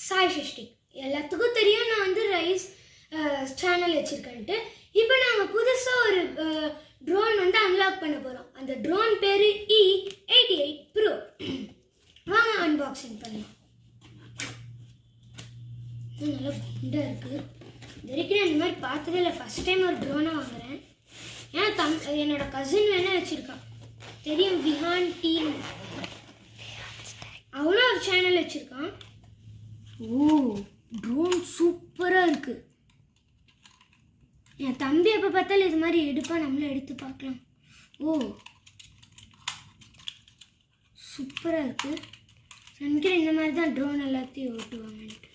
சாய் ஷஷ்டி. எல்லாத்துக்கும் தெரியும் நான் வந்து ரைஸ் சேனல் வச்சுருக்கேன்ட்டு. இப்போ நாங்கள் புதுசாக ஒரு ட்ரோன் வந்து அன்லாக் பண்ண போகிறோம். அந்த ட்ரோன் பேர் E88 Pro. வாங்க அன்பாக்சிங் பண்ணலாம். நல்லா குண்டாக இருக்குது. இது வரைக்கும் நான் இந்த மாதிரி பார்த்ததே இல்லை. ஃபஸ்ட் டைம் ஒரு ட்ரோனாக வாங்குகிறேன். ஏன்னா என்னோட கசின் வேணால் வச்சுருக்கான், தெரியும், விஹான் டீம். அவனும் ஒரு சேனல் வச்சுருக்கான். ஓ, ட்ரோன் சூப்பராக இருக்குது. என் தம்பி எப்போ பார்த்தாலும் இது மாதிரி எடுப்பா, நம்மளும் எடுத்து பார்க்கலாம். ஓ, சூப்பராக இருக்குது. நினைக்கிறேன் இந்த மாதிரி தான் ட்ரோன் எல்லாத்தையும் ஓட்டுவாங்கன்ட்டு.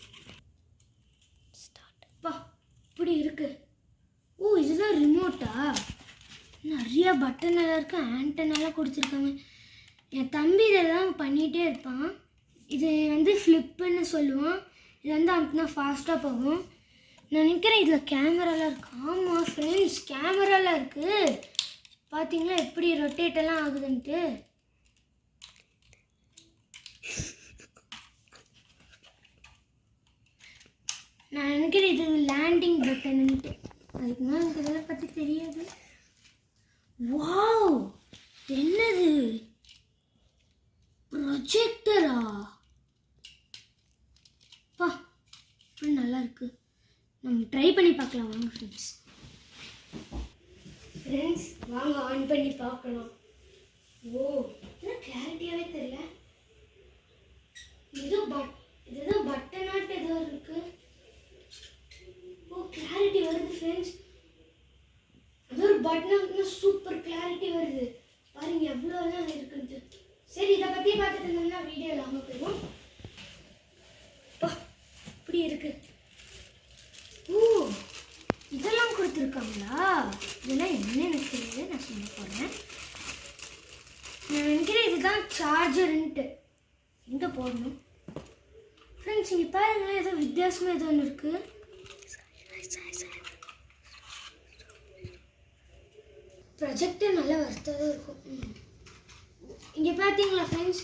பா, இப்படி இருக்குது. ஓ, இதுதான் ரிமோட்டா? நிறையா பட்டன் எல்லாம் இருக்குது, ஆண்டனெல்லாம் கொடுத்துருக்காங்க. என் தம்பி இதெல்லாம் பண்ணிகிட்டே இருப்பான். இது வந்து ஃப்ளிப்புன்னு சொல்லுவான். இது வந்து அப்படின்னா ஃபாஸ்ட்டாக போகும். நான் நினைக்கிறேன் இதில் கேமராலாம் இருக்குது. ஆமாம் ஃப்ரெண்ட்ஸ், கேமராலாம் இருக்குது. பார்த்தீங்களா எப்படி ரொட்டேட்டெல்லாம் ஆகுதுன்ட்டு. நான் நினைக்கிறேன் இது லேண்டிங் பட்டன்ட்டு. அதுக்கு மேலே எனக்கு இதெல்லாம் பற்றி தெரியாது. வாவ், என்னது ப்ரொஜெக்டரா? பா, இப்படி நல்லா இருக்கு. நம்ம ட்ரை பண்ணி பார்க்கலாம் வாங்க ஃப்ரெண்ட்ஸ். வாங்க ஆன் பண்ணி பார்க்கலாம். ஓ, இதெல்லாம் கிளாரிட்டியாகவே தெரியல. இதுதான் பட்டனாட்டு ஏதோ இருக்கு. ஓ, கிளாரிட்டி வருது ஃப்ரெண்ட்ஸ். அது ஒரு பட்டனாக சூப்பர் கிளாரிட்டி வருது. பாருங்க எவ்வளோலாம் இருக்குன்ட்டு. சரி, இதை பற்றி பார்த்துட்டு இருந்தோம்னா வீடியோ இல்லாமல் போயிடும். இப்படி இருக்கு. ஓ, இதெல்லாம் கொடுத்துருக்காங்களா? இதெல்லாம் என்ன எனக்கு தெரியுது, நான் சொல்ல போகிறேன். நான் நினைக்கிறேன் இதுதான் சார்ஜருன்ட்டு. எங்கே போடணும் ஃப்ரெண்ட்ஸ்? இங்கே பாருங்களேன், ஏதோ வித்தியாசமாக ஏதோ ஒன்று இருக்குது. ப்ரொஜெக்டர் நல்லா வருத்ததாக இருக்கும். இங்கே பார்த்தீங்களா ஃப்ரெண்ட்ஸ்,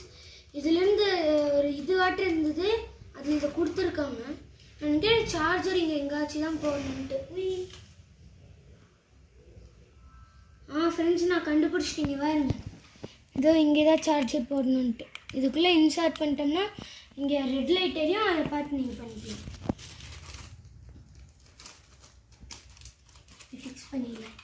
இதுலேருந்து ஒரு இதுவாட்டு இருந்தது, அதில் இதை கொடுத்துருக்காங்க. எனக்கு சார்ஜர் இங்கே எங்காச்சும் தான் போடணுன்ட்டு. ஃப்ரெண்ட்ஸ், நான் கண்டுபிடிச்சிட்டீங்க பாருங்க. இதோ இங்கே தான் சார்ஜர் போடணுன்ட்டு. இதுக்குள்ளே இன்சர்ட் பண்ணிட்டோம்னா இங்கே ரெட் லைட் எரியும், அதை பார்த்து நீங்கள் பண்ணிக்கலாம். ஃபிக்ஸ் பண்ணிடலாம்.